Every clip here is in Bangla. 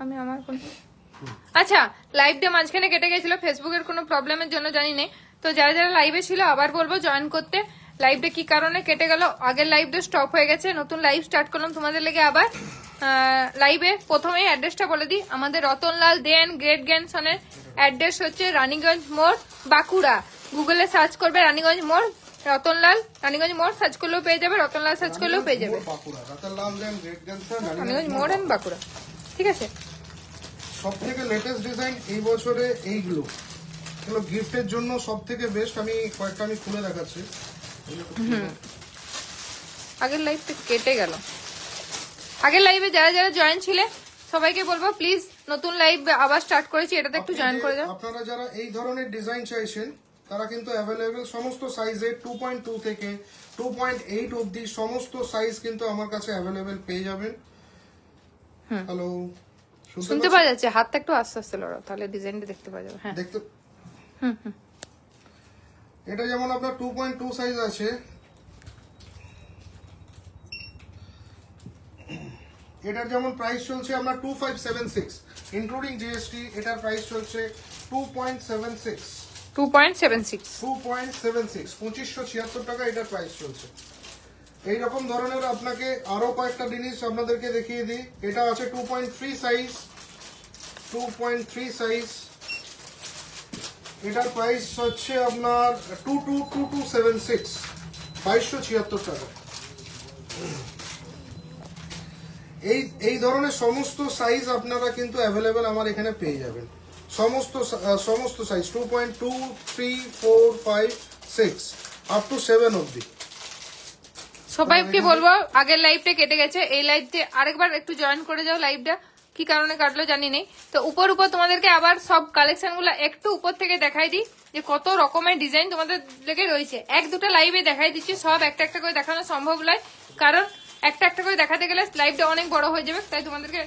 আমি আমার আচ্ছা লাইভটা মাঝখানে কেটে গেছিল ফেসবুকের কোনো প্রবলেমের জন্য, জানি না। তো যারা যারা লাইভে ছিল আবার বলবো জয়েন করতে। লাইভটা কি কারণে কেটে গেল, আগের লাইভটা স্টপ হয়ে গেছে, নতুন লাইভ স্টার্ট করলাম তোমাদের লেগে আবার। লাইভে প্রথমে অ্যাড্রেসটা বলে দিই, আমাদের রতনলাল দে এন্ড গ্রেট গ্র্যান্ডসনের অ্যাড্রেস হচ্ছে রানীগঞ্জ মোড়, বাঁকুড়া। গুগলে সার্চ করবে রানীগঞ্জ মোড় রতনলাল, রানীগঞ্জ মোড় সার্চ করলেও পেয়ে যাবে, রতনলাল সার্চ করলেও পেয়ে যাবে, রানীগঞ্জ মোড় এন্ড বাঁকুড়া। ঠিক আছে। সব থেকে লেটেস্ট ডিজাইন এই বছরে এইগুলো গিফটের জন্য সব থেকে বেস্ট। আমি কয়েকটা খুলে দেখাচ্ছি। আগের লাইভটা কেটে গেল। আগের লাইভে যারা যারা জয়েন ছিলে সবাইকে বলবো প্লিজ নতুন লাইভ আবার স্টার্ট করেছি, এটাতে একটু জয়েন করে দাও। আপনারা যারা এই ধরনের ডিজাইন চাইছেন তারা কিন্তু অ্যাভেলেবেল সমস্ত সাইজে 2.2 থেকে 2.8 অবধি সমস্ত সাইজ কিন্তু আমার কাছে অ্যাভেলেবেল পেয়ে যাবেন। হ্যালো, শুনতে পাওয়া যাচ্ছে? হাতটা একটু আস্তে আস্তে লড়াও, তাহলে ডিজাইনটা দেখতে পাওয়া যাবে। হ্যাঁ দেখতে। এটা যেমন আপনার 2.2 সাইজ আছে, এটার যেমন প্রাইস চলছে আপনার 2576 ইনক্লুডিং জিএসটি। এটার প্রাইস চলছে 2.76 2576 টাকা এটার প্রাইস চলছে। এইরকম ধরনের আপনাকে আরো কয়েকটা জিনিস আপনাদেরকে দেখিয়ে দিই। এটা আছে 2.3 সাইজ, 2.3 সাইজ। এটার প্রাইস হচ্ছে আপনার 2276 2276 টাকা। এই ধরনের সমস্ত সাইজ আপনারা কিন্তু অ্যাভেলেবেল আমার এখানে পেয়ে যাবেন। সমস্ত সাইজ 2.2 3 4 5 6 আপ টু 7 অবধি। সবাইকে বলবো আগের লাইভটা কেটে গেছে, এই লাইভতে আরেকবার একটু জয়েন করে যাও। লাইভটা কি কারণে কাটলো জানি নেই। তো উপর তোমাদেরকে আবার সব কালেকশন গুলো একটু উপর থেকে দেখাই দিই যে কত রকমের ডিজাইন তোমাদের লেগে রয়েছে। এক দুটো লাইভে দেখাই দিচ্ছি, সব একটা একটা করে দেখানো সম্ভব নয়, কারণ একটা একটা করে দেখাতে গেলে লাইভটা অনেক বড় হয়ে যাবে। তাই তোমাদেরকে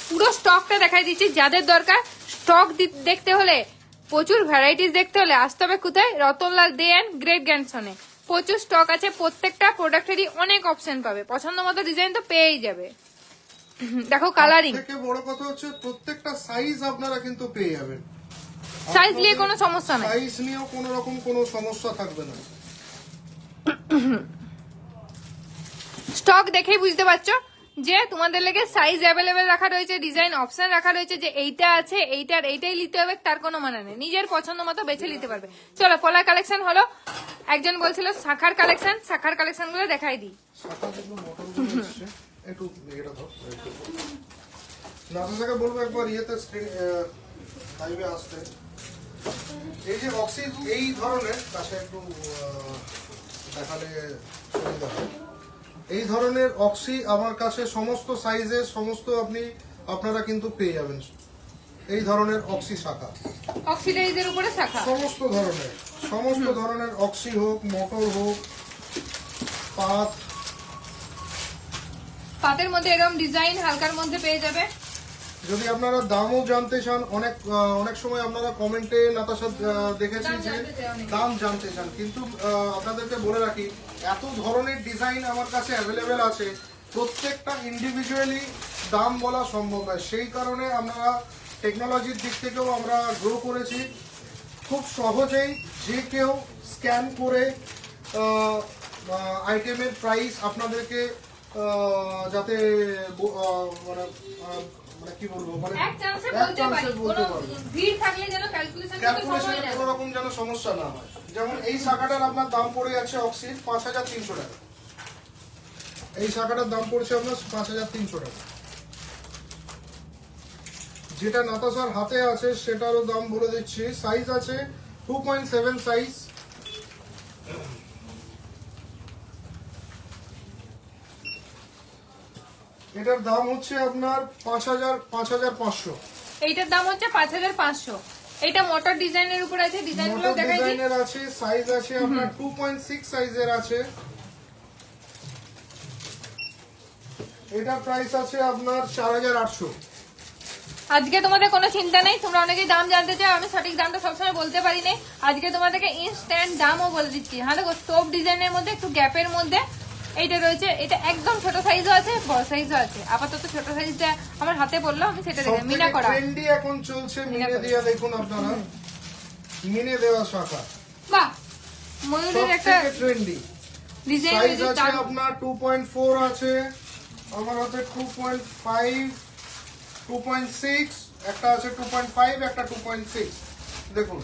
পুরো স্টকটা দেখাই দিচ্ছি। যাদের দরকার স্টক দেখতে হলে, প্রচুর ভ্যারাইটিস দেখতে হলে আসতে হবে কোথায়? রতনলাল দে এন্ড গ্রেট গ্র্যান্ডসনে। প্রচুর স্টক আছে, প্রত্যেকটা প্রোডাক্টেরই অনেক অপশন পাবে, পছন্দ মতো ডিজাইন তো পেয়েই যাবে। দেখো কালারিং থেকে বড় কথা হচ্ছে প্রত্যেকটা সাইজ আপনারা কিন্তু পেয়ে যাবেন। সাইজ নিয়ে কোনো সমস্যা নাই, সাইজ নিয়েও কোনো রকম কোনো সমস্যা থাকবে না। স্টক দেখেই বুঝতে পারছো যে তোমাদের লেগে সাইজ অ্যাভেলেবেল রাখা রয়েছে, ডিজাইন অপশন রাখা রয়েছে, যে এইটা আছে এইটার এইটাই নিতে হবে তার কোনো মানে নেই, নিজের পছন্দ মতো বেছে নিতে পারবে। চলো পলার কালেকশন হলো, একজন বলছিল শাখার কালেকশন, শাখার কালেকশন গুলো দেখাই দিই। একটু এটা দাও, নাজুসাকে বলবো একবার ইয়েতে লাইভে আসতে। এই যে অক্সি এই ধরনের কাছে একটু দেখালে সুবিধা হয়। এই ধরনের অক্সি আমার কাছে সমস্ত সাইজের সমস্ত আপনারা কিন্তু পেয়ে যাবেন। এই ধরনের অক্সি শাখা, অক্সিডাইজের উপরে শাখা, সমস্ত ধরনের অক্সি হোক, মোটর হোক, পাতের মধ্যে এরকম ডিজাইন হালকার মধ্যে পেয়ে যাবে। যদি আপনারা দামও জানতে চান, অনেক সময় আপনারা কমেন্টে নাতাশা দেখেছি যে দাম জানতে চান, কিন্তু আপনাদেরকে বলে রাখি এত ধরনের ডিজাইন আমার কাছে অ্যাভেলেবেল আছে, প্রত্যেকটা ইন্ডিভিজুয়ালি দাম বলা সম্ভব নয়। সেই কারণে আমরা টেকনোলজির দিক থেকেও আমরা গ্রো করেছি। খুব সহজেই যে কেউ স্ক্যান করে আইটেমের প্রাইস আপনাদেরকে যাতে মানে কি বলবো, মানে এক চান্সে বলতে পারি, ভিড় থাকলে যেন ক্যালকুলেশন কোনো রকম যেন সমস্যা না হয়। যেমন এই শাখাটার আপনার দাম পড়ে যাচ্ছে অক্সির 5300 টাকা। এই শাখাটার দাম পড়ছে আপনার 5300 টাকা। যেটা নাতাশার হাতে আছে সেটারও দাম বলে দিচ্ছি। সাইজ আছে 2.7 সাইজ। এটার দাম হচ্ছে আপনার 5500। এইটার দাম হচ্ছে 5500। এটা মোটর ডিজাইনের উপর আছে, ডিজাইনগুলো দেখাই দিই। ডিজাইনের আছে, সাইজ আছে আপনার 2.6 সাইজের আছে। এটার প্রাইস আছে আপনার 4800। আজকে তোমাদের কোনো চিন্তা নেই, তোমরা অনেকেই দাম জানতে চাও, আমি সঠিক দামটা সবসময় বলতে পারি না। আজকে তোমাদেরকে ইনস্ট্যান্ট দামও বলে দিচ্ছি। হ্যাঁ দেখো, স্টোভ ডিজাইনের মধ্যে একটু গ্যাপের মধ্যে এইটা রয়েছে, এটা একদম ছোট সাইজও আছে, বড় সাইজও আছে। আপাতত ছোট সাইজটা আমার হাতে পড়লো, আমি সেটা দেখে মিনা করা ট্রেন্ডি এখন চলছে মিনে দিয়া, দেখুন আপনারা মিনে দেওয়া শাখা। বাহ, ময়ূরের একটা ট্রেন্ডি ডিজাইন সাইজ রয়েছে। আছে আপনার 2.4 আছে, আমার হাতে 2.5, 2.6, একটা আছে 2.5, একটা 2.6। দেখুন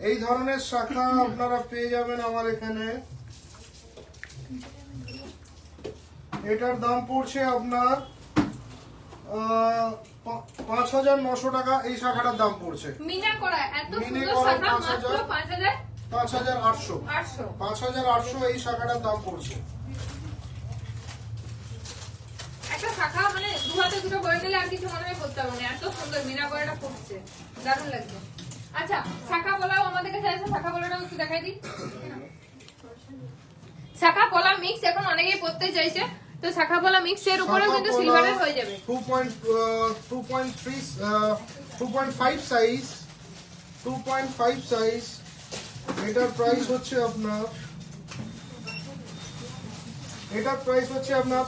এই ধরনের শাখা আপনারা পেয়ে যাবেন আমার এখানে। এটার দাম পড়ছে আপনার 5,900 টাকা। এই শাখাটার দাম পড়ছে মিনা করা এত মিনে সুন্দর করা শাখা মাত্র 5,800। 5,800। 5,800 এই শাখাটার দাম পড়ছে। একটা শাখা মানে দু হাতে দুটো করে নিলে আর কিছু মনে হয় করতে হবে না, এত সুন্দর মিনা করাটা ফুটছে, দারুণ লাগছে। আচ্ছা, শাখা পোলাও আমাদের কাছে আছে, শাখা পোলাওটাও একটু দেখাই দিই। শাখা পোলা মিক্স এখন অনেকেই পড়তে চাইছে, তো শাখা পোলা মিক্স এর উপরেও কিন্তু সিলভারের হয়ে যাবে। 2.5 সাইজ, 2.5 সাইজ। এটার প্রাইস হচ্ছে আপনার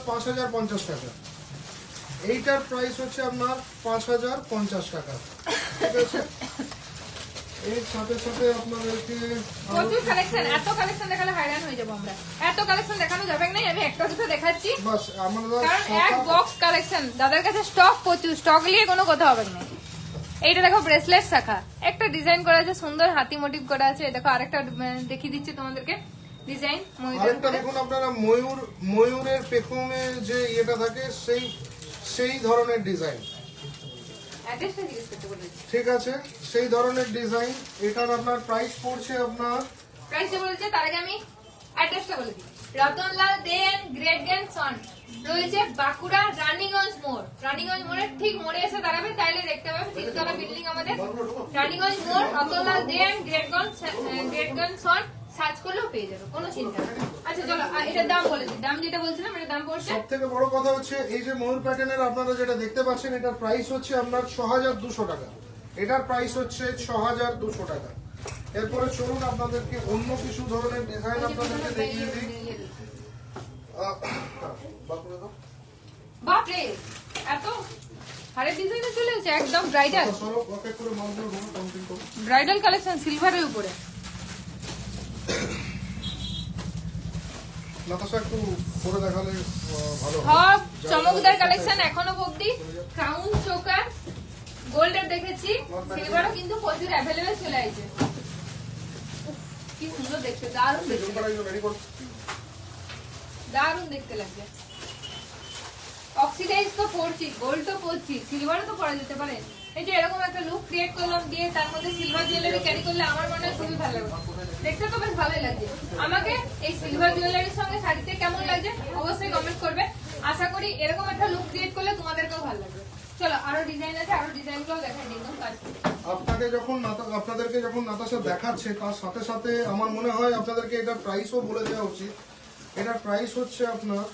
5,050 টাকা। এইটার প্রাইস হচ্ছে আপনার 5,050 টাকা। ঠিক আছে, এর সাথে সাথে আপনাদেরকে প্রচুর কালেকশন, এত কালেকশন দেখালে হয়রান হয়ে যাবো আমরা। এত কালেকশন দেখানো যাবে না, আমি একটা দুটো দেখাচ্ছি বাস আমরা কারণ এক বক্স কালেকশন দাদার কাছে স্টক প্রচুর, স্টক নিয়ে কোনো কথা হবে না। এইটা দেখো ব্রেসলেট শাখা, একটা ডিজাইন করা আছে সুন্দর, হাতি মোটিভ করা আছে। দেখো আরেকটা দেখিয়ে দিচ্ছি তোমাদেরকে ডিজাইন ময়ূরের আরেকটা উপরে। দেখুন আপনারা, ময়ূরের পেখমে যে ইয়েটা থাকে সেই ধরনের ডিজাইন। অ্যাড্রেসটা জিজ্ঞেস করতে বলেছি। ঠিক আছে, সেই ধরনের ডিজাইন। এটার আপনার প্রাইস পড়ছে আপনার, প্রাইসটা বলেছে, তার আগে আমি অ্যাড্রেসটা বলে দিই। Ratanlal De and great grandson রয়েছে বাঁকুড়া রানীগঞ্জ মোড়। রানীগঞ্জ মোড়ের ঠিক মোড়ে এসে দাঁড়াবে, তাইলে দেখতে পাবে তিনতলা বিল্ডিং আমাদের রানীগঞ্জ মোড়। Ratanlal De and great grandson search করলেও পেয়ে যাবে, কোনো চিন্তা নেই। আচ্ছা চলো, এটার দাম বলেছি, দাম যেটা বলছিলাম এটার দাম পড়ছে। সব থেকে বড় কথা হচ্ছে এই যে ময়ূর প্যাটার্নের আপনারা যেটা দেখতে পাচ্ছেন, এটার প্রাইস হচ্ছে আপনার 6,200 টাকা। এটার প্রাইস হচ্ছে 6,200 টাকা। এরপরে চলুন আপনাদেরকে অন্য কিছু ধরনের ডিজাইন আপনাদেরকে দেখিয়ে দিই। বাপরে, এত হারের ডিজাইনে চলে এসেছে, একদম ব্রাইডাল ব্রাইডাল কালেকশন সিলভারের উপরে। নাতাশা একটু পরে দেখালে ভালো হয়। সব চমকদার কালেকশন এখনো অবধি। ক্রাউন চোকার গোল্ডের দেখেছি, সিলভারও কিন্তু প্রচুর অ্যাভেলেবেল চলে আসছে। কি সুন্দর দেখতে, দারুণ দেখতে, দারুণ দেখতে লাগছে। অক্সিডাইজ তো পড়ছি, গোল্ড তো পড়ছি, সিলভারও তো পরা যেতে পারে। এই যে এরকম একটা লুক ক্রিয়েট করলাম, দিয়ে তার মধ্যে সিলভার জুয়েলারি ক্যারি করলে আমার মনে হয় খুবই ভালো লাগবে, দেখতে তো বেশ ভালোই লাগছে। আমাকে এই সিলভার জুয়েলারির সঙ্গে শাড়িতে কেমন লাগছে অবশ্যই কমেন্ট করবে। আশা করি এরকম একটা লুক ক্রিয়েট করলে তোমাদেরকেও ভালো লাগবে। চলো আরো ডিজাইন আছে, আরো ডিজাইন গুলো দেখাই দিই একদম কাজ। আপনাদেরকে যখন নাতাশা দেখাচ্ছে, তার সাথে সাথে আমার মনে হয় আপনাদেরকে এটার প্রাইসও বলে দেওয়া উচিত। এটার প্রাইস হচ্ছে আপনার,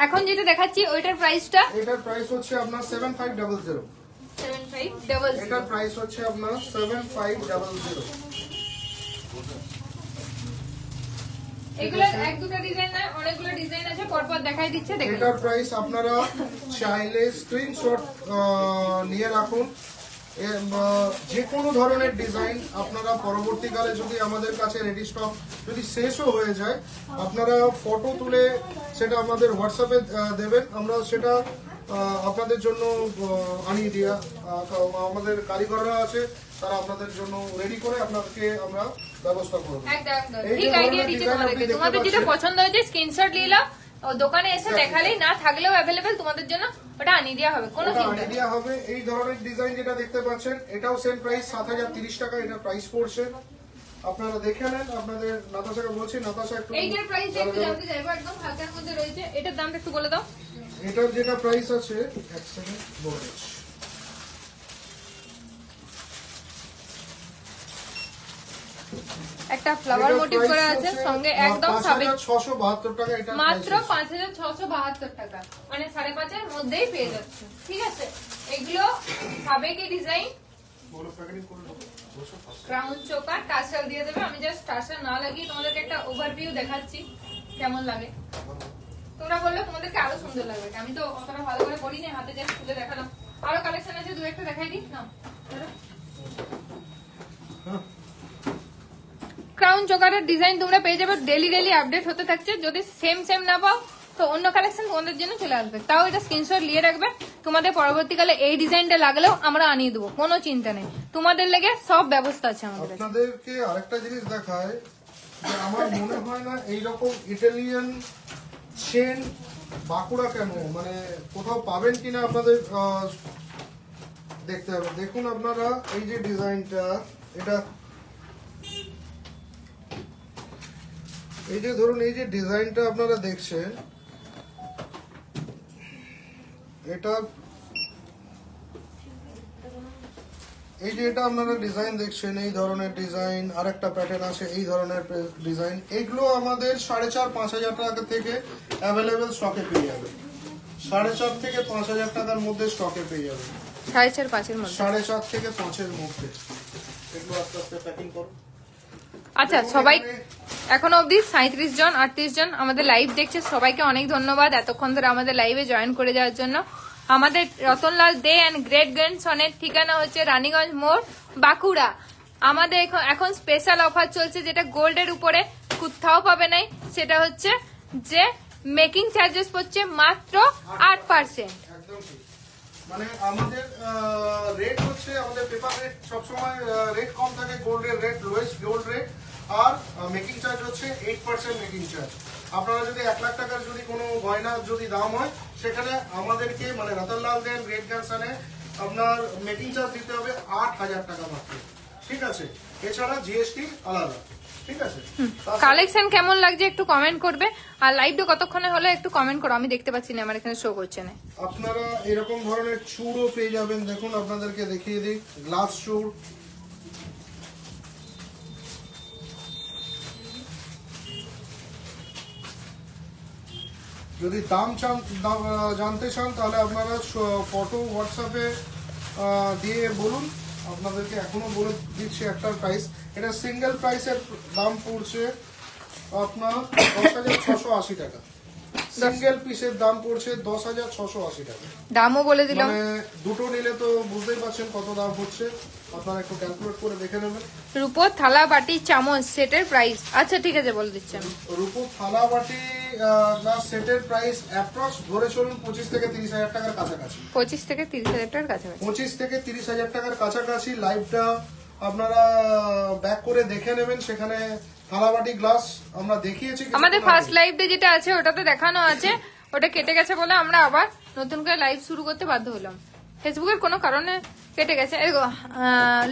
এখন যেটা দেখাচ্ছি ওইটার প্রাইসটা, এটার প্রাইস হচ্ছে আপনার 7500। 7500। এটার প্রাইস হচ্ছে আপনার 7500। এগুলোর এক দুটো ডিজাইন না, অনেকগুলো ডিজাইন আছে, পরপর দেখাই দিচ্ছে দেখুন। এটার প্রাইস আপনারা চাইলে স্ক্রিনশট নিয়ে রাখুন। যে কোনো ধরনের ডিজাইন আপনারা পরবর্তীকালে যদি আমাদের কাছে রেডি স্টক যদি শেষও হয়ে যায়, আপনারা ফটো তুলে সেটা আমাদের হোয়াটসঅ্যাপে দেবেন, আমরা সেটা আপনাদের জন্য আনিয়ে দিয়া আমাদের কারিগররা আছে, তারা আপনাদের জন্য রেডি করে আপনাদেরকে আমরা ব্যবস্থা করব। ঠিক আইডিয়া দিচ্ছি তোমাদেরকে, তোমাদের যেটা পছন্দ হয়েছে স্ক্রিনশট নিয়ে নাও, দোকানে এসে দেখালেই, না থাকলেও অ্যাভেলেবেল তোমাদের জন্য ওটা আনিয়ে দেওয়া হবে, কোনো চিন্তা নেই। হবে। এই ধরনের ডিজাইন যেটা দেখতে পাচ্ছেন, এটাও সেম প্রাইস 7,030 টাকা এটা প্রাইস পড়ছে। আপনারা দেখে নেন। আপনাদের নাতাশাকে বলছি, নাতাশা একটু এইটার প্রাইস একটু জানতে চাইবো, একদম হালকার মধ্যে রয়েছে, এটার দামটা একটু বলে দাও। এটার যেটা প্রাইস আছে, এক সেকেন্ড বলে একটা ফ্লাওয়ার মোটিভ করা আছে, সঙ্গে একদম 5,672 টাকা এটা মাত্র 5,672 টাকা, মানে 5.5 এর মধ্যেই পেয়ে যাচ্ছে। ঠিক আছে, এগুলো সাবেকি ডিজাইন, ক্রাউন চোকার টাসেল দিয়ে দেবে। আমি জাস্ট টাসেল না লাগিয়ে তোমাদেরকে একটা ওভারভিউ দেখাচ্ছি, কেমন লাগে তোমরা বললে তোমাদেরকে আরো সুন্দর লাগবে। আমি তো অতটা ভালো করে করিনি, হাতে জাস্ট খুলে দেখালাম। আরো কালেকশন আছে, দু একটা দেখাই দিই না। ক্রাউন চোকারের ডিজাইন তোমরা পেয়ে যাবে, ডেলি ডেলি আপডেট হতে থাকছে। যদি সেম সেম না পাও তো অন্য কালেকশন তোমাদের জন্য চলে আসবে, তাও এটা স্ক্রিনশট নিয়ে রাখবে। তোমাদের পরবর্তীকালে এই ডিজাইনটা লাগলেও আমরা আনিয়ে দেবো, কোনো চিন্তা নেই। তোমাদের লেগে সব ব্যবস্থা আছে আমাদের কাছে। আপনাদেরকে আরেকটা জিনিস দেখায় যে আমার মনে হয় না এইরকম ইটালিয়ান চেন বাঁকুড়া কেন মানে কোথাও পাবেন কিনা আপনাদের দেখতে হবে। দেখুন আপনারা এই যে ডিজাইনটা, এটা এই যে ধরুন এই যে ডিজাইনটা আপনারা দেখছেন, এটা এই যে এটা আপনারা ডিজাইন দেখছেন, এই ধরনের ডিজাইন, আরেকটা প্যাটার্ন আছে এই ধরনের ডিজাইন, এগুলো আমাদের 4,500-5,000 টাকা থেকে অ্যাভেলেবেল স্টকে পেয়ে যাবে। 4,500 থেকে 5,000 টাকার মধ্যে স্টকে পেয়ে যাবে। 4.5-5 মধ্যে, 4.5 থেকে 5-এর মধ্যে। এগুলো আস্তে আস্তে প্যাকিং করো। আচ্ছা সবাই এখনো অবধি 37 জন 38 জন আমাদের লাইভ দেখছে, সবাইকে অনেক ধন্যবাদ এতক্ষণ ধরে আমাদের লাইভে জয়েন করে যাওয়ার জন্য। আমাদের রতনলাল দে অ্যান্ড গ্রেট গ্র্যান্ডসনের ঠিকানা হচ্ছে রানীগঞ্জ মোড়, বাঁকুড়া। আমাদের এখন স্পেশাল অফার চলছে, যেটা গোল্ডের উপরে কোথাও পাবে নাই। সেটা হচ্ছে যে মেকিং চার্জেস পড়ছে মাত্র 8%। একদম ঠিক। মানে আমাদের রেট হচ্ছে, আমাদের পেপার রেট সবসময় রেট কম থাকে, গোল্ডের rate lowest gold rate, are making charge হচ্ছে 8% মেকিং চার্জ। আপনারা যদি 1 লাখ টাকার যদি কোনো গয়না যদি দাম হয়, সেখানে আমাদেরকে মানে রতনলাল দেন গ্রেট গ্র্যান্ডসনে আপনার মেকিং চার্জ দিতে হবে 8,000 টাকা মাত্র, ঠিক আছে? এছাড়া জিএসটি আলাদা, ঠিক আছে? কালেকশন কেমন লাগছে একটু কমেন্ট করবে, আর লাইভটা কতক্ষণে হলো একটু কমেন্ট করো, আমি দেখতে পাচ্ছি না, আমার এখানে শো করছে না। আপনারা এরকম ধরনের চুড়ও পেয়ে যাবেন। দেখুন আপনাদেরকে দেখিয়ে দিই, গ্লাস চুড়, যদি দাম জানতে চান তাহলে আপনারা ফটো হোয়াটসঅ্যাপে দিয়ে বলুন, আপনাদেরকে এখনো বলে দিচ্ছি একটার প্রাইস। এটা সিঙ্গেল প্রাইসের দাম পড়ছে আপনার 10,680 টাকা। সিঙ্গেল পিসের দাম পড়ছে 10,680 টাকা। দামও বলে দিলাম, মানে দুটো নিলে তো বুঝতেই পারছেন কত দাম হচ্ছে, আপনারা একটু ক্যালকুলেট করে দেখে নেবেন। রূপোর থালা বাটি চামচ সেটের প্রাইস, আচ্ছা ঠিক আছে বলে দিচ্ছি আমি। রূপোর থালা বাটি গ্লাস সেটের প্রাইস অ্যাপ্রক্স ধরে চলুন 25 থেকে 30,000 টাকার কাছাকাছি। 25 থেকে 30,000 টাকার কাছাকাছি। 25 থেকে 30,000 টাকার কাছাকাছি। লাইভটা আপনারা ব্যাক করে দেখে নেবেন, সেখানে থালাবাটি গ্লাস আমরা দেখিয়েছি। আমাদের ফার্স্ট লাইভে যেটা আছে ওটাতে দেখানো আছে, ওটা কেটে গেছে বলে আমরা আবার নতুন করে লাইভ শুরু করতে বাধ্য হলাম। ফেসবুকের কোনো কারণে কেটে গেছে।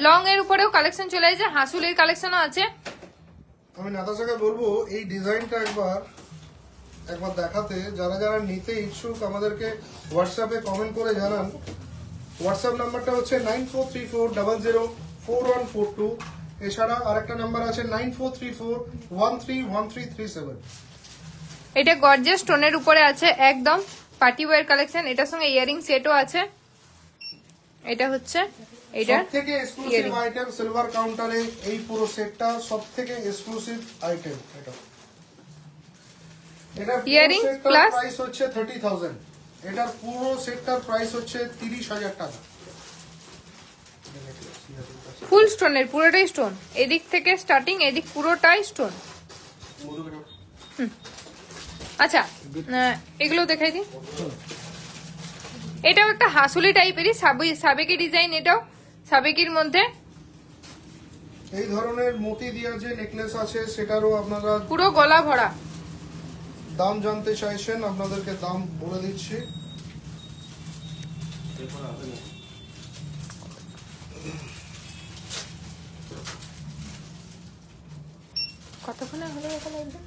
লং এর উপরেও কালেকশন চলে এসেছে, হাসুলের কালেকশনও আছে। আমি নাতাশাকে বলবো এই ডিজাইনটা একবার দেখাতে। যারা যারা নিতে ইচ্ছুক আমাদেরকে হোয়াটসঅ্যাপে কমেন্ট করে জানান। হোয়াটসঅ্যাপ নাম্বারটা হচ্ছে 9434004142। এছাড়া আরেকটা নাম্বার আছে 9434131337। এটা গর্জিয়াস স্টোনের উপরে আছে, একদম পার্টি ওয়্যার কালেকশন। এটার সঙ্গে ইয়ারিং সেটও আছে। এটা হচ্ছে এটা সবথেকে এক্সক্লুসিভ আইটেম সিলভার কাউন্টারে, এই পুরো সেটটা সবথেকে এক্সক্লুসিভ আইটেম। এটার ইয়ারিং প্লাস প্রাইস হচ্ছে 30,000। এটার পুরো সেটটার প্রাইস হচ্ছে 30,000 টাকা। ফুল স্টোনের, পুরোটাই স্টোন, এদিক থেকে স্টার্টিং, এদিক পুরোটাই স্টোন। আচ্ছা এগুলো দেখাই দিই। এটাও একটা হাসুলি টাইপেরই সাবেকি ডিজাইন, এটাও সাবেকির মধ্যে। এই ধরনের মতি দিয়া যে নেকলেস আছে সেটারও আপনারা পুরো গলা ভরা। দাম জানতে চাইছেন, আপনাদেরকে দাম বলে দিচ্ছি। কতক্ষণে হলো এখানে একদম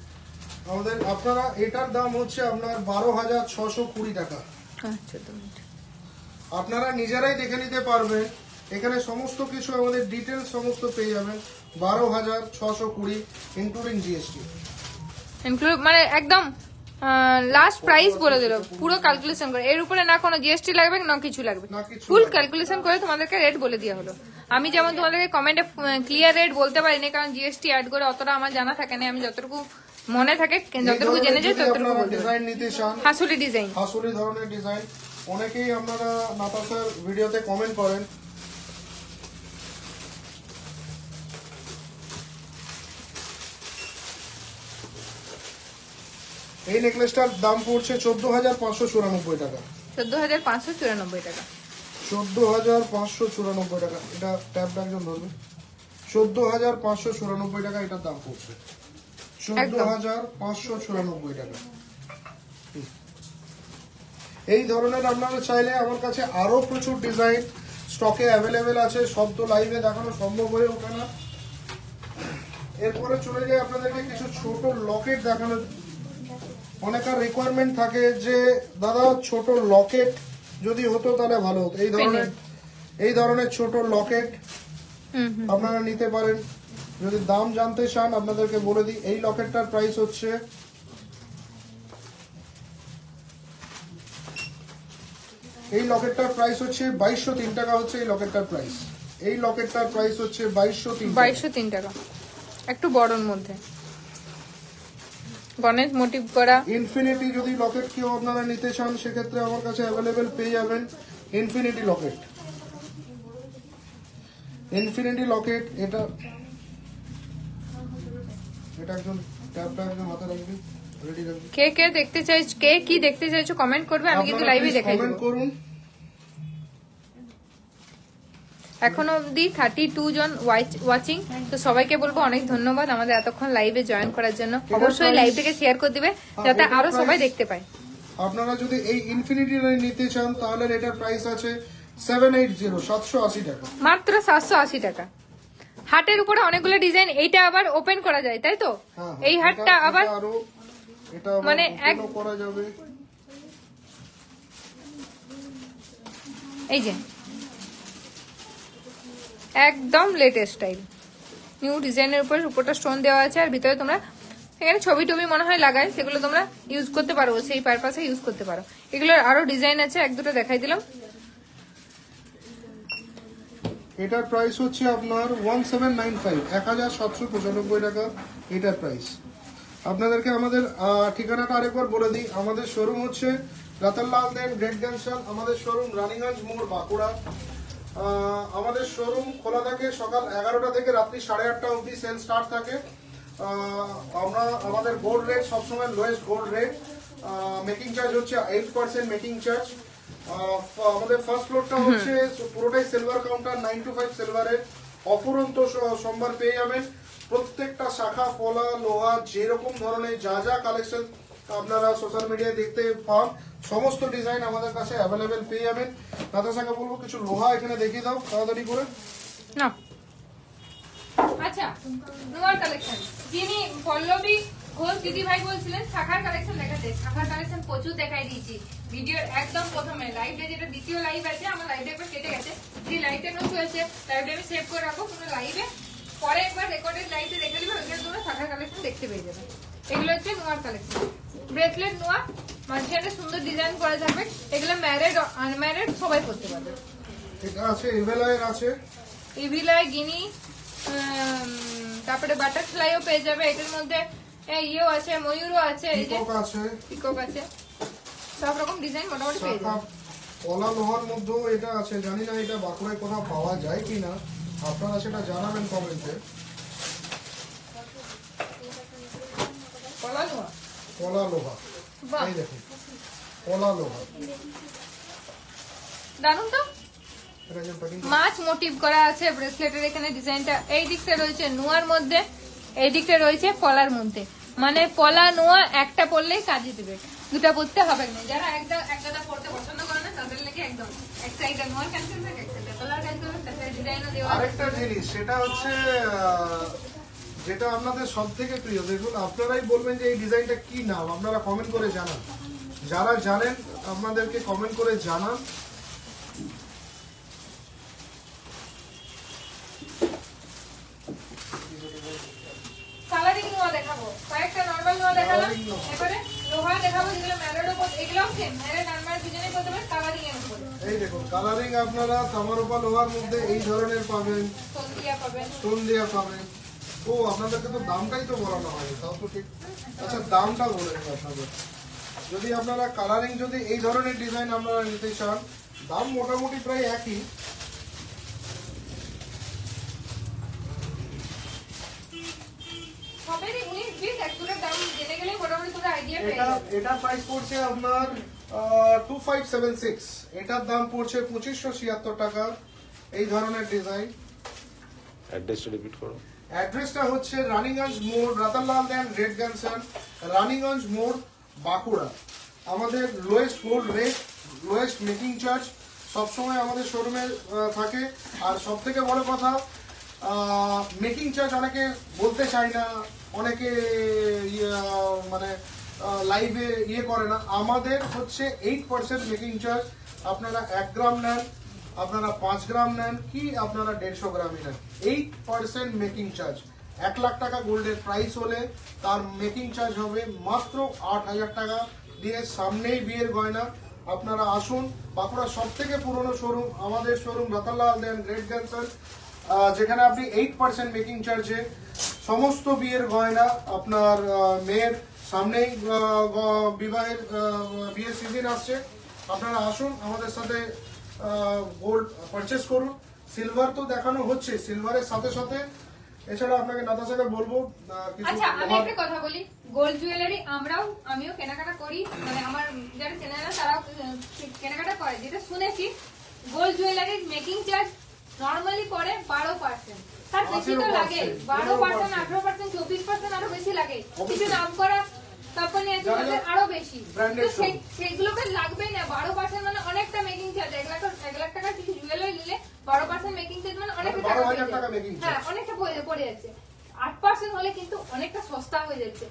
আমাদের আপনারা এটার দাম হচ্ছে আপনার 12,620 টাকা। আচ্ছা আপনারা নিজেরাই দেখে নিতে পারবেন, এখানে সমস্ত কিছু আমাদের ডিটেলস সমস্ত পেয়ে যাবেন। 12,620 ইনক্লুডিং জিএসটি, মানে একদম লাস্ট প্রাইস বলে দিল, পুরো ক্যালকুলেশন করে। এর উপরে না কোনো জিএসটি লাগবে না কিছু লাগবে, ফুল ক্যালকুলেশন করে তোমাদেরকে রেট বলে দেওয়া হলো। আমি যেমন তোমাদেরকে কমেন্টে ক্লিয়ার রেট বলতে পারিনি, কারণ জিএসটি অ্যাড করে অতটা আমার জানা থাকে না। আমি যতটুকু মনে থাকে যতটুকু জেনে যায় ততটুকু ডিজাইন নিতে চান, হাসুলি ডিজাইন, হাসুলি ধরনের ডিজাইন, অনেকেই আপনারা নাতাশার ভিডিওতে কমেন্ট করেন। এই নেকলেসটার দাম পড়ছে 14,594 টাকা। 14,594 টাকা। 14,594 টাকা। এটা ট্যাবটা একজন ধরবে। 14,594 টাকা এটার দাম পড়ছে। 14,594 টাকা। এই ধরনের আপনারা চাইলে আমার কাছে আরো প্রচুর ডিজাইন স্টকে অ্যাভেলেবেল আছে, সব তো লাইভে দেখানো সম্ভব হয়ে ওঠে না। এরপরে চলে যাই আপনাদেরকে কিছু ছোট লকেট দেখানো। অনেকের রিকোয়ারমেন্ট থাকে যে দাদা ছোট লকেট যদি হতো তাহলে ভালো হতো। এই ধরনের ছোট লকেট আপনারা নিতে পারেন। যদি দাম জানতে চান আপনাদেরকে বলে দিই, এই লকেটটার প্রাইস হচ্ছে এই লকেটটার প্রাইস হচ্ছে 2203 টাকা হচ্ছে এই লকেটটার প্রাইস। এই লকেটটার প্রাইস হচ্ছে 2203 টাকা। একটু বড়র মধ্যে গণেশ মোটিভ করা। ইনফিনিটি যদি লকেট কেউ আপনারা নিতে চান সেক্ষেত্রে আমার কাছে অ্যাভেলেবেল পেয়ে যাবেন ইনফিনিটি লকেট। ইনফিনিটি লকেট এটা একজন ট্যাবটা একজন হাতে রাখবে, রেডি রাখবে। কে দেখতে চাইছো, কে কি দেখতে চাইছো কমেন্ট করবে, আমি কিন্তু লাইভে দেখাই দেব। কমেন্ট করুন। এখনো অবধি 32 জন ওয়াচিং, তো সবাইকে বলবো অনেক ধন্যবাদ আমাদের এতক্ষণ লাইভে জয়েন করার জন্য। অবশ্যই লাইভটাকে শেয়ার করে দিবে যাতে আরো সবাই দেখতে পায়। আপনারা যদি এই ইনফিনিটি নিতে চান তাহলে এটার প্রাইস আছে 780 টাকা, মাত্র 780 টাকা। হাটের উপরে অনেকগুলো ডিজাইন, এইটা আবার ওপেন করা যায় তাই তো? এই হাটটা আবার এটা মানে এক করা যাবে। এই যে একদম লেটেস্ট স্টাইল নিউ ডিজাইনের উপরটা স্টোন দেওয়া আছে, আর ভিতরে তোমরা এখানে ছবি টবি মনে হয় লাগায়, সেগুলো তোমরা ইউজ করতে পারো, সেই পারপাসে ইউজ করতে পারো। এগুলোর আরো ডিজাইন আছে, এক দুটো দেখাই দিলাম। এটার প্রাইস হচ্ছে আপনার 1795, 1795 টাকা এটার প্রাইস। আপনাদেরকে আমাদের ঠিকানাটা আরেকবার বলে দিই। আমাদের শোরুম হচ্ছে রতনলাল দেন গ্রেট জংশন, আমাদের শোরুম রানীগঞ্জ মোড়, বাঁকুড়া। আমাদের শোরুম খোলা থাকে সকাল 11টা থেকে রাত্রি 8:30 অবধি সেল স্টার্ট থাকে। আমরা আমাদের গোল্ড রেট সবসময় lowest gold rate. Making charge হচ্ছে 8% মেকিং চার্জ। আমাদের ফার্স্ট ফ্লোরটা হচ্ছে পুরোটাই সিলভার কাউন্টার, 9 to 5 সিলভারের। অফুরন্ত সম্ভার পেয়ে যাবেন। প্রত্যেকটা শাখা, ফলা, লোহা, যেরকম ধরনের যা যা কালেকশন আপনারা সোশ্যাল মিডিয়ায় দেখতে পান সমস্ত ডিজাইন আমাদের কাছে অ্যাভেলেবেল পেয়ে যাবেন। তাদের সঙ্গে বলবো কিছু লোহা এখানে দেখিয়ে দাও তাড়াতাড়ি করে না। আচ্ছা, নোয়ার কালেকশন যিনি পল্লবী ঘোষ দিদি ভাই বলছিলেন শাখার কালেকশন দেখাতে, শাখার কালেকশন প্রচুর দেখাই দিয়েছি ভিডিওর একদম প্রথমে লাইভে, যেটা দ্বিতীয় লাইভ আছে। আমার লাইভে একবার কেটে গেছে, যে লাইভটা নোট হয়েছে লাইভে আমি সেভ করে রাখবো, কোনো লাইভে পরে একবার রেকর্ডেড লাইভে দেখে নিবে, ওইখানে তোমরা শাখার কালেকশন দেখতে পেয়ে যাবে। এগুলো হচ্ছে নোয়ার কালেকশন, ব্রেসলেট নোয়া, মাঝখানে সুন্দর ডিজাইন করা থাকবে। এগুলো ম্যারিড আনম্যারিড সবাই করতে পারবে। এটা আছে ইভেলাইয়ের আছে, ইভিলাই, গিনি, তারপরে বাটারফ্লাইও পেয়ে যাবে। এটার মধ্যে ইয়েও আছে, ময়ূরও আছে, এই যে পিকক আছে, সব রকম ডিজাইন মোটামুটি পেয়ে যাবে। কলা লোহার মধ্যেও এটা আছে, জানি না এটা বাঁকুড়ায় কোথাও পাওয়া যায় কিনা, আপনারা সেটা জানাবেন কমেন্টে। কলা লোহা, কলা লোহা, এই দেখুন কলা লোহা, দারুন তো। মাছ মোটিভ করা আছে ব্রেসলেটের এখানে ডিজাইনটা। এই দিকটা রয়েছে নোয়ার মধ্যে, এই দিকটা রয়েছে পলার মধ্যে। মানে পলা নোয়া একটা পরলেই কাজে দেবে, দুটা পরতে হবে না। যারা একটা পরতে পছন্দ করে না তাদের লেগে একদম এক সাইডে নোয়ার ক্যান্সেল থাকে, এক সাইডে পলার ক্যান্সেল থাকে, ডিজাইনও দেওয়া। আরেকটা জিনিস সেটা হচ্ছে যেটা আপনাদের সব থেকে প্রিয়, দেখুন আপনারাই বলবেন যে এই ডিজাইনটা কি নাম, আপনারা কমেন্ট করে জানান। যারা জানেন আপনাদেরকে কমেন্ট করে জানান। কালারিং নোয়া দেখাবো, কয়েকটা নরমাল নোয়া দেখালাম, এবারে লোহা দেখাবো যেগুলো ম্যারেড উপর, এগুলো সেম ম্যারেড আনম্যারেড দুজনেই করতে পারে। কালারিং এর উপর এই দেখুন কালারিং আপনারা তামারূপা লোহার মধ্যে এই ধরনের পাবেন, স্টোন দিয়া পাবেন, স্টোন দেয়া পাবেন। ও আপনাদেরকে তো দামটাই তো বলানো হয়নি, তাও তো ঠিক। আচ্ছা দামটা বলে দিই আপনাদের, যদি আপনারা কালারিং যদি এই ধরনের ডিজাইন আপনারা নিতে চান, দাম মোটামুটি প্রায় একই। সবেরই 19-20 এক দুটোর দাম জেনে গেলে মোটামুটি পুরো আইডিয়া পেয়ে এটা যাবে। এটা প্রাইস পড়ছে আপনার 2576, এটার দাম পড়ছে 2576 টাকা। এই ধরনের ডিজাইন। অ্যাড্রেসটা রিপিট করো। অ্যাড্রেসটা হচ্ছে রানীগঞ্জ মোড়, রাতারলাল ল্যান্ড, রেড গানসান, রানীগঞ্জ মোড়, বাঁকুড়া। আমাদের lowest floor rate, lowest making charge সবসময় আমাদের শোরুমে থাকে। আর সব থেকে বড় কথা, মেকিং চার্জ অনেকে বলতে চায় না, অনেকে মানে লাইভে করে না। আমাদের হচ্ছে 8% মেকিং চার্জ। আপনারা 1 গ্রাম নেন, আপনারা 5 গ্রাম নেন, কি আপনারা 150 গ্রামই নেন, 8% মেকিং চার্জ। 1 লাখ টাকা গোল্ডের প্রাইস হলে তার মেকিং চার্জ হবে মাত্র 8,000 টাকা দিয়ে। সামনেই বিয়ের গয়না। আপনারা আসুন, বাঁকুড়ার সব থেকে পুরনো শোরুম আমাদের শোরুম রাতারলাল ল্যান্ড, রেড গানসান, যেখানে আপনি 8% মেকিং চার্জে সমস্ত বিয়ের গয়না আপনার মেয়ের সামনেই বিয়ের সিজন আসছে। আপনারা আসুন আমাদের সাথে গোল্ড পারচেস করুন। সিলভার তো দেখানো হচ্ছে, সিলভারের সাথে সাথে এছাড়া আপনাকে নাতাশাকে বলবো কিছু। আচ্ছা আমি একটা কথা বলি, গোল্ড জুয়েলারি আমিও কেনাকাটা করি, মানে আমার যারা চেনে না তারাও কেনাকাটা করে। যেটা শুনেছি গোল্ড জুয়েলারির মেকিং চার্জ নর্মালি পড়ে 12%, তার বেশি তো লাগে। 12%, 18%, 24% আরো বেশি লাগে। কিছু নাম করা কোম্পানি আছে তাদের আরো বেশি, সেগুলোকে লাগবে না। 12% মানে অনেকটা মেকিং চার্জ। 1 লাখ টাকার কিছু জুয়েলারি নিলে 12% মেকিং চার্জ মানে অনেকটা টাকা পড়ে যাচ্ছে। হ্যাঁ অনেকটা পড়ে যাচ্ছে। 8% হলে কিন্তু অনেকটা সস্তা হয়ে যাচ্ছে।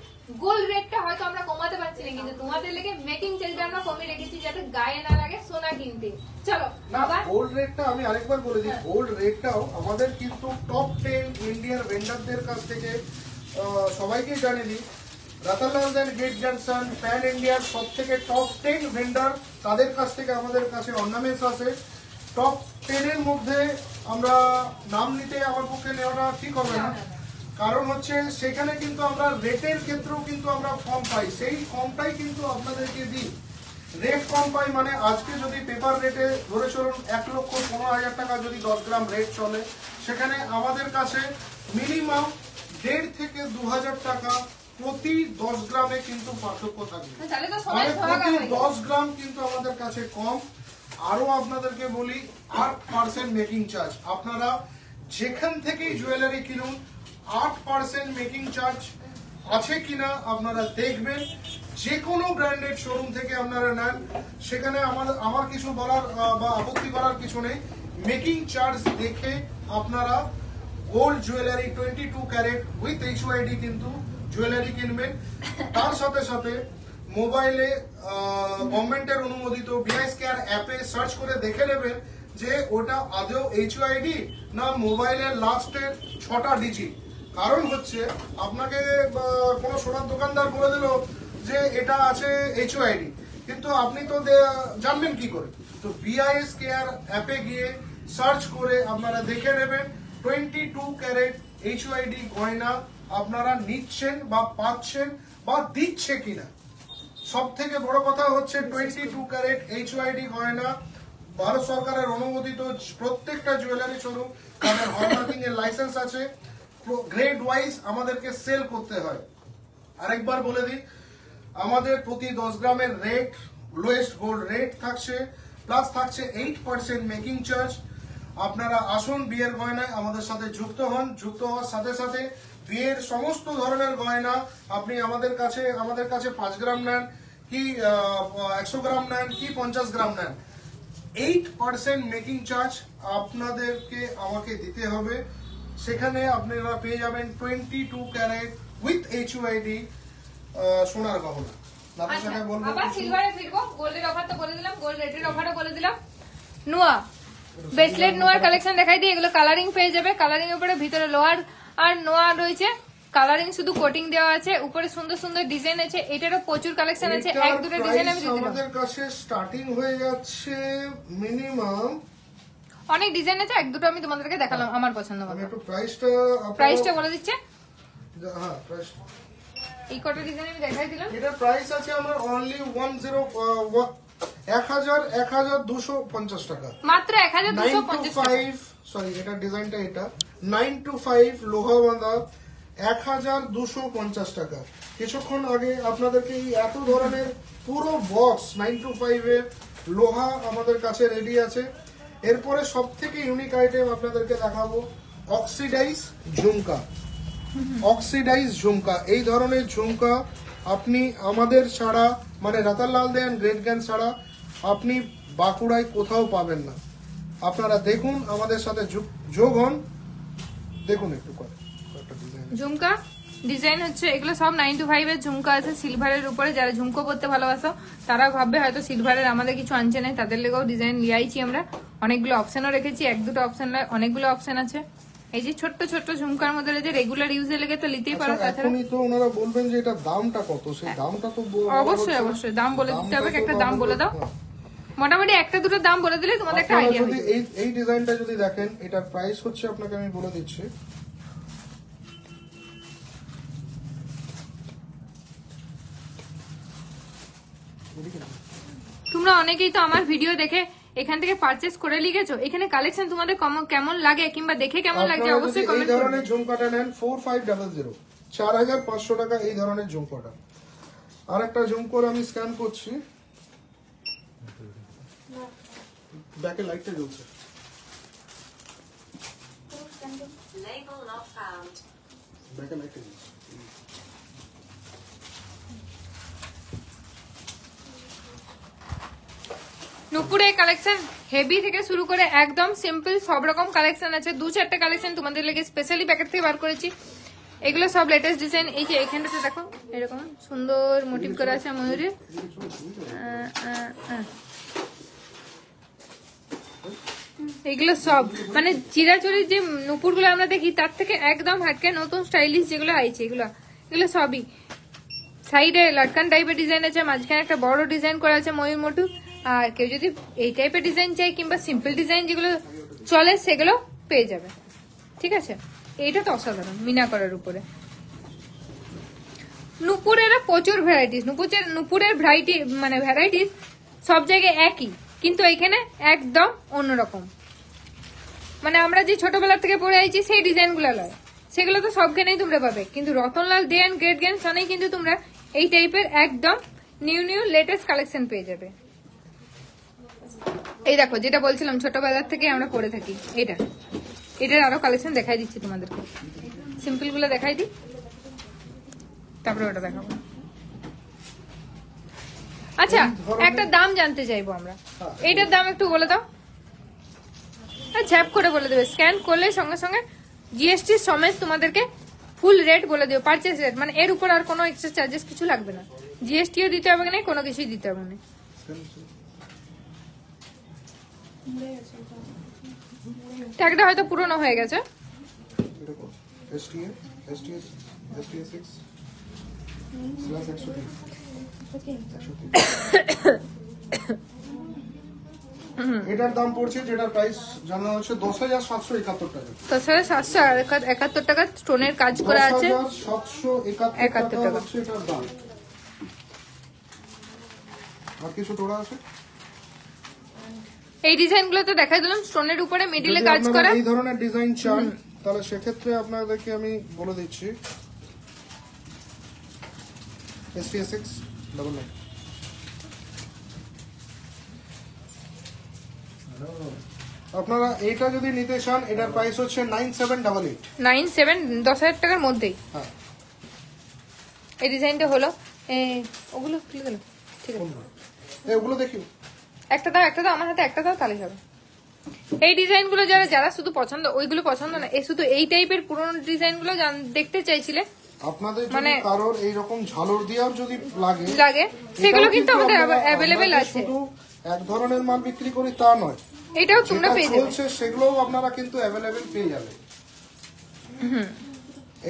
গোল্ড রেটটা হয়তো আমরা কমাতে পারছি না, কিন্তু তোমাদের লেগে মেকিং চার্জটা আমরা কমিয়ে রেখেছি যাতে গায়ে না লাগে সোনা কিনতে। চলো আবার গোল্ড রেটটা আমি আরেকবার বলে দিই, গোল্ড রেটটাও আমাদের কিন্তু টপ 10 ইন্ডিয়ান ভেন্ডারদের কাছ থেকে সবাইকে জানিয়ে দিই। রাতারলাল ল্যান্ড, রেড গানসান, প্যান ইন্ডিয়ার সব থেকে টপ 10 ভেন্ডার, তাদের কাছ থেকে আমাদের কাছে অর্নামেন্টস আছে। টপ 10 এর মধ্যে আমরা নাম নিতে আমার পক্ষে নেওয়াটা ঠিক হবে না, কারণ হচ্ছে সেখানে কিন্তু আমরা রেটের ক্ষেত্রেও কিন্তু আমরা কম পাই, সেই কমটাই কিন্তু আপনাদেরকে দিই। রেট কম পাই মানে আজকে যদি পেপার রেটে ধরে চলুন 1,15,000 টাকা যদি 10 গ্রাম রেট চলে, সেখানে আমাদের কাছে মিনিমাম 1,500 থেকে 2,000 টাকা প্রতি 10 গ্রামে কিন্তু পার্থক্য থাকবে। তাহলে তো সবাই মানে প্রতি 10 গ্রাম কিন্তু আমাদের কাছে কম। আরো আপনাদেরকে বলি 8% মেকিং চার্জ। আপনারা যেখান থেকেই জুয়েলারি কিনুন 8% মেকিং চার্জ আছে কিনা আপনারা দেখবেন। যে কোনো ব্র্যান্ডেড শোরুম থেকে আপনারা নেন, সেখানে আমার কিছু বলার বা আপত্তি করার কিছু নেই। মেকিং চার্জ দেখে আপনারা gold jewellery 22 carat with HYD কিন্তু জুয়েলারি কিনবেন। তার সাথে সাথে মোবাইলে গভর্নমেন্টের অনুমোদিত BISCARE অ্যাপে সার্চ করে দেখে নেবেন যে ওটা আদৌ HYD না মোবাইলের লাস্টের 6টা ডিজিট। কারণ হচ্ছে আপনাকে কোনো সোনার দোকানদার বলে দিল যে এটা আছে HYD, কিন্তু আপনি তো জানবেন কি করে? তো BISCARE অ্যাপে গিয়ে সার্চ করে আপনারা দেখে নেবেন 22 ক্যারেট HYD গয়না আপনারা নিচ্ছেন বা পাচ্ছেন বা দিচ্ছে কিনা। সব থেকে বড় কথা হচ্ছে 22 ক্যারেট HYD গয়না ভারত সরকারের অনুমোদিত। প্রত্যেকটা জুয়েলারি শোরুম তাদের হলমার্কিং এর লাইসেন্স আছে। গ্রেড ওয়াইজ আমাদেরকে সেল করতে হয়। আরেকবার বলে দিই, আমাদের প্রতি 10 গ্রামের রেট লোয়েস্ট গোল্ড রেট থাকছে, প্লাস থাকছে 8% মেকিং চার্জ। আপনারা আসুন বিয়ের গয়নায় আমাদের সাথে যুক্ত হন। যুক্ত হওয়ার সাথে সাথে বিয়ের সমস্ত ধরনের গয়না আপনি আমাদের কাছে 5 গ্রাম নেন কি 100 গ্রাম নেন কি 50 গ্রাম নেন, 8% মেকিং চার্জ আপনাদেরকে আমাকে দিতে হবে। সেখানে আপনারা পেয়ে যাবেন 22 ক্যারেট উইথ HYD সোনার গহনা। আবার সিলভারে ফিরবো। গোল্ডের অফার তো বলে দিলাম, গোল্ড রেটের অফারও বলে দিলাম। নোয়া ব্রেসলেট নোয়ার কালেকশন দেখাই দিই। এগুলো কালারিং পেয়ে যাবে। কালারিং এর উপরে ভিতরে লোহার আর নোয়া রয়েছে। কালারিং শুধু কোটিং দেওয়া আছে, উপরে সুন্দর সুন্দর ডিজাইন আছে। এটারও প্রচুর কালেকশন আছে। এক দুটো ডিজাইন আমি দিয়ে দিলাম। আমাদের কাছে স্টার্টিং হয়ে যাচ্ছে মিনিমাম, অনেক ডিজাইন আছে, এক দুটো আমি তোমাদেরকে দেখালাম আমার পছন্দ মতো। আমি একটু প্রাইসটা বলে দিচ্ছে হ্যাঁ প্রাইস এই কটা ডিজাইন আমি দেখাই দিলাম। এটার প্রাইস আছে আমরা অনলি 1250 টাকা। মাত্র 9 to 1250 টাকা। 5 সরি এটা ডিজাইনটা এটা 9 to 5 লোহা বাঁধা 1250 টাকা। কিছুক্ষণ আগে আপনাদেরকে এই এত ধরনের পুরো বক্স 9 to 5 এর লোহা আমাদের কাছে রেডি আছে। এরপরে সব থেকে ইউনিক আইটেম আপনাদেরকে দেখাবো অক্সিডাইজ ঝুমকা। অক্সিডাইজ ঝুমকা, এই ধরনের ঝুমকা আপনি আমাদের ছাড়া মানে রতনলাল দে এন্ড গ্রেট জ্ঞান ছাড়া আপনি বাঁকুড়ায় কোথাও পাবেন না। আপনারা দেখুন, আমাদের সাথে যোগ হন, দেখুন একটু করে একটা ডিজাইন। ঝুমকা ডিজাইন হচ্ছে এগুলো সব 9 to 5 এর ঝুমকা আছে সিলভারের উপরে। যারা ঝুমকো পরতে ভালোবাসো তারা ভাববে হয়তো সিলভারের আমাদের কিছু আনছে নাই, তাদের লেগেও ডিজাইন লিয়াইছি আমরা। অনেকগুলো অপশনও রেখেছি, এক দুটো অপশন নয়, অনেকগুলো অপশন আছে। এই যে ছোট্ট ছোট্ট ঝুমকার মধ্যে যে রেগুলার ইউজে লেগে তো নিতেই পারো। আচ্ছা, তাছাড়া এখনই তো ওনারা বলবেন যে এটা দামটা কত, সেই দামটা তো অবশ্যই অবশ্যই দাম বলে দিতে হবে। দামটা তো একটা দাম বলে দাও, হ্যাঁ। মোটামুটি একটা দুটো দাম বলে দিলে তোমাদের একটা আপনারা আইডিয়া যদি হয়ে যাবে। এই ডিজাইনটা যদি দেখেন, এটার প্রাইস হচ্ছে আপনাকে আমি বলে দিচ্ছি, তোমরা অনেকেই তো আমার ভিডিও দেখে এখান থেকে পারচেজ করে লিখেছো। এখানে কালেকশন তোমাদের কেমন লাগে কিংবা দেখে কেমন লাগছে আপনারা অবশ্যই যদি এই কমেন্ট করবে। ধরনের ঝুমকাটা নেন 4500 4500 টাকা এই ধরনের ঝুমকাটা। আর একটা ঝুমকোর আমি স্ক্যান করছি, ব্যাকে লাইটটা জ্বলছে। Label not found. ব্যাকে লাইটটা জ্বলছে। নুপুরের কালেকশন হেভি থেকে শুরু করে একদম সিম্পল সব রকম কালেকশন আছে। দু চারটে কালেকশন তোমাদের লেগে স্পেশালি প্যাকেট থেকে বার করেছি। এগুলো সব লেটেস্ট ডিজাইন। এই যে এখানটাতে দেখো এরকম সুন্দর মোটিভ করা আছে ময়ূরের। এগুলো সব মানে চিরাচরির যে নুপুরগুলো আমরা দেখি তার থেকে একদম হাটকে নতুন স্টাইলিশ যেগুলো আইছে এগুলো এগুলো সবই। সাইডে লটকান টাইপের ডিজাইন আছে, মাঝখানে একটা বড় ডিজাইন করা আছে ময়ূর মোটু। আর কেউ যদি এই টাইপের ডিজাইন চাই কিংবা সিম্পল ডিজাইন যেগুলো চলে সেগুলো পেয়ে যাবে। ঠিক আছে, এইটা তো অসাধারণ মিনা করার উপরে। নুপুরের প্রচুর ভ্যারাইটিস, নুপুরের ভ্যারাইটিস সব জায়গায় একই, কিন্তু এইখানে একদম অন্যরকম। মানে আমরা যে ছোটবেলা থেকে পড়ে আইছি সেই ডিজাইনগুলো লয়, সেগুলো তো সবখানেই তোমরা পাবে। কিন্তু রতনলাল দে এন্ড গ্রেট জ্ঞান সনেই কিন্তু তোমরা এই টাইপের একদম নিউ লেটেস্ট কালেকশন পেয়ে যাবে। এই দেখো যেটা বলছিলাম ছোটবেলার থেকে আমরা পড়ে থাকি, এটার আরো কালেকশন দেখাই দিচ্ছি তোমাদেরকে। সিম্পল গুলো দেখাই দিই, তারপরে ওটা দেখাবো। আচ্ছা, একটা দাম জানতে চাইবো আমরা, এইটার দাম একটু বলে দাও। ঝ্যাপ করে বলে দেবে, স্ক্যান করলে সঙ্গে সঙ্গে জিএসটি সমেত তোমাদেরকে ফুল রেট বলে দেবে, পারচেস রেট। মানে এর উপর আর কোনো এক্সট্রা চার্জেস কিছু লাগবে না, জিএসটিও দিতে হবে না, কোনো কিছুই দিতে হবে না। ট্যাগটা হয়তো পুরনো হয়ে গেছে। এটার দাম পড়ছে, যেটার প্রাইস জানা হচ্ছে 10,771 টাকা। 10,771 টাকা স্টোনের কাজ করা আছে, 10,771 টাকা হচ্ছে এটার দাম। আর কিছু টোড়া আছে? এই ডিজাইন গুলো তো দেখাই দিলাম, স্টোনের উপরে মিডিলে কাজ করা। এই ধরনের ডিজাইন চান তাহলে সেক্ষেত্রে আপনাদেরকে আমি বলে দিচ্ছি STS6 99। আপনারা এইটা যদি নিতে চান এটার প্রাইস হচ্ছে 9788। 10,000 টাকার মধ্যেই হ্যাঁ, এই ডিজাইনটা হলো। ওগুলো খুলে গেল, ঠিক আছে ওগুলো দেখি। একটা দাও আমার হাতে, একটা দাও তাহলে হবে। এই ডিজাইন গুলো যারা শুধু পছন্দ, ওইগুলো পছন্দ না, এই শুধু এই টাইপের পুরোনো ডিজাইন গুলো দেখতে চাইছিলে, আপনাদের যদি কারোর এইরকম ঝালর দিয়াও যদি লাগে সেগুলো কিন্তু আমাদের অ্যাভেলেবেল আছে। শুধু এক ধরনের মাল বিক্রি করি তা নয়, এটাও তোমরা পেয়ে যাবে, সেগুলোও আপনারা কিন্তু অ্যাভেলেবেল পেয়ে যাবেন।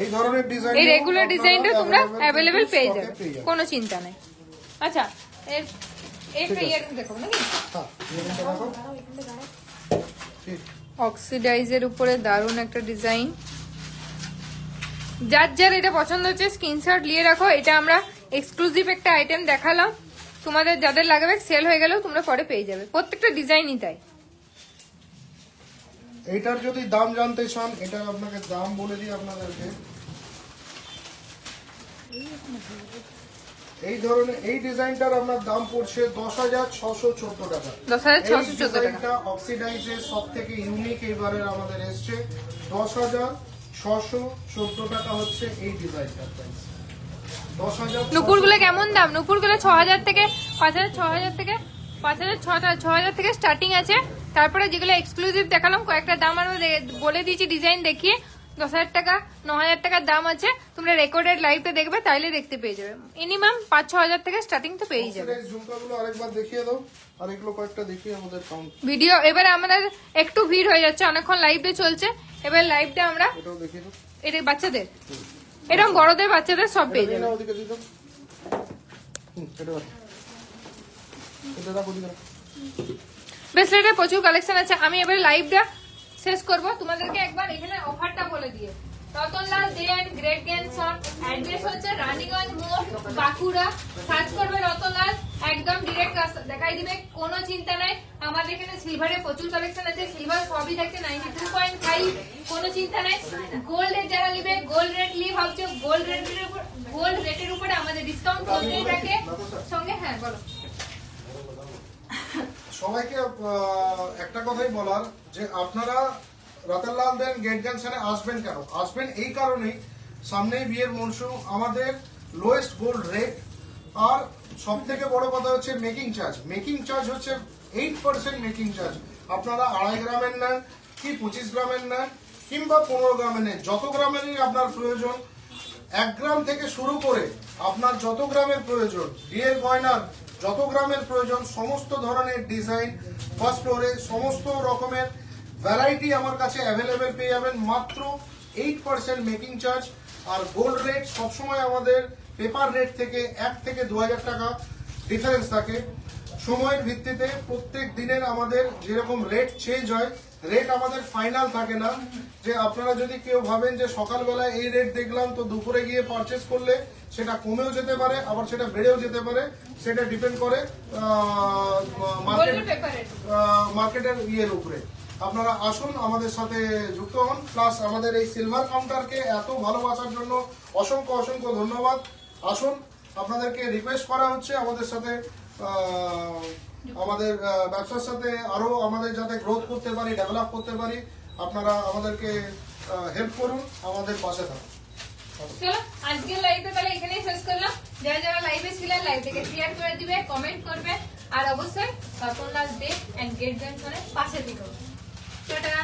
এই ধরনের ডিজাইন, এই রেগুলার ডিজাইনটা তোমরা অ্যাভেলেবেল পেয়ে যাবে, কোনো চিন্তা নেই। আচ্ছা, একটা ইয়ারিং দেখো নাকি? হ্যাঁ, ইয়ারিংটা দেখো। ঠিক, অক্সিডাইজের উপরে দারুন একটা ডিজাইন, যার যার এটা পছন্দ হচ্ছে স্ক্রিনশট নিয়ে রাখো। এটা আমরা এক্সক্লুসিভ একটা আইটেম দেখালাম, তোমাদের যাদের লাগবে সেল হয়ে গেলেও তোমরা পরে পেয়ে যাবে, প্রত্যেকটা ডিজাইনই তাই। এইটার যদি দাম জানতে চান, এটা আপনাকে দাম বলে দিই আপনাদেরকে। এই ধরনের এই ডিজাইনটার আপনার দাম পড়ছে 10,614 টাকা। 10,614 টাকা। অক্সিডাইজের সব থেকে ইউনিক এইবারের আমাদের এসছে। 10,614 টাকা হচ্ছে এই ডিজাইনটার প্রাইস। 10,000। নুপুরগুলো কেমন দাম? নুপুরগুলো 6,000 থেকে 5,000, 6,000 থেকে 5,000, 6,000 থেকে স্টার্টিং আছে। তারপরে যেগুলো এক্সক্লুসিভ দেখালাম কয়েকটা দাম আমরা বলে দিয়েছি ডিজাইন দেখিয়ে। 10,000 টাকা, 9,000 টাকার দাম আছে। তোমরা রেকর্ডেড লাইভটা দেখবে, তাইলে দেখতে পেয়ে যাবে। মিনিমাম 5-6,000 থেকে স্টার্টিং তো পেয়ে যাবে। ঝুমকাগুলো আরেকবার দেখিয়ে দাও, আরেকগুলো কয়েকটা দেখিয়ে আমাদের কাউন্ট ভিডিও এবারে আমাদের একটু ভিড় হয়ে যাচ্ছে, অনেকক্ষণ লাইভটা চলছে। এবার লাইভটা আমরা এটাও দেখিয়ে দাও। এটা বাচ্চাদের, এরকম বড়দের বাচ্চাদের সব পেয়ে যাবে। ওদিকে দিয়ে দাও। এটা রাখো, ওদিকে রাখো। ব্রেসলেটের প্রচুর কালেকশন আছে। আমি এবারে লাইভটা শেষ করব, তোমাদেরকে একবার এখানে অফারটা বলে দিয়ে। Ratanlal De and great grandson, address হচ্ছে রানীগঞ্জ মোড়, বাঁকুড়া। সার্চ করবে রতনলাল, একদম ডিরেক্ট দেখাই দিবে, কোনো চিন্তা নাই। আমাদের এখানে সিলভারের প্রচুর কালেকশন আছে, সিলভার সবই থাকছে 92.5, কোনো চিন্তা নাই। গোল্ডের যারা নিবে, গোল্ড রেট নিয়ে ভাবছো, গোল্ড রেটের উপরে আমাদের ডিসকাউন্ট চলতেই থাকে সঙ্গে। হ্যাঁ বলো। সবাইকে একটা কথাই বলার, যে আপনারা রতনলাল দেন গেট জংশনে আসবেন কেন? আসবেন এই কারণেই, সামনেই বিয়ের মরশুম, আমাদের লোয়েস্ট গোল্ড রেট। আর সব থেকে বড় কথা হচ্ছে মেকিং চার্জ। মেকিং চার্জ হচ্ছে 8% মেকিং চার্জ। আপনারা 2.5 গ্রামের নেন কি 25 গ্রামের নেন কিংবা 15 গ্রামের নেন, যত গ্রামেরই আপনার প্রয়োজন, 1 গ্রাম থেকে শুরু করে আপনার যত গ্রামের প্রয়োজন, বিয়ের গয়নার যত গ্রামের প্রয়োজন, সমস্ত ধরনের ডিজাইন ফার্স্ট ফ্লোরে সমস্ত রকমের ভ্যারাইটি আমার কাছে অ্যাভেলেবেল পেয়ে যাবেন মাত্র 8% মেকিং চার্জ। আর গোল্ড রেট সবসময় আমাদের পেপার রেট থেকে 1 থেকে 2,000 টাকা ডিফারেন্স থাকে। সময়ের ভিত্তিতে প্রত্যেক দিনের আমাদের যেরকম রেট চেঞ্জ হয়, রেট আমাদের ফাইনাল থাকে না। যে আপনারা যদি কেউ ভাবেন যে সকালবেলায় এই রেট দেখলাম তো দুপুরে গিয়ে পারচেস করলে সেটা কমেও যেতে পারে, আবার সেটা বেড়েও যেতে পারে, সেটা ডিপেন্ড করে মার্কেটের ইয়ের উপরে। আপনারা আসুন, আমাদের সাথে যুক্ত হন। প্লাস আমাদের এই সিলভার কাউন্টারকে এত ভালোবাসার জন্য অসংখ্য অসংখ্য ধন্যবাদ। আসুন, আপনাদেরকে রিকোয়েস্ট করা হচ্ছে আমাদের সাথে, আমাদের ব্যবসার সাথে আরো আমাদের যাতে গ্রোথ করতে পারি, ডেভেলপ করতে পারি, আপনারা আমাদেরকে হেল্প করুন, আমাদের পাশে থাকুন। চলো আজকের লাইভটা তাহলে এখানেই শেষ করলাম। যারা যারা লাইভে ছিলেন লাইভটাকে শেয়ার করে দিবে, কমেন্ট করবে, আর অবশ্যই রতনলাল দে এন্ড গেট জংশনের পাশে থেকো। টাটা।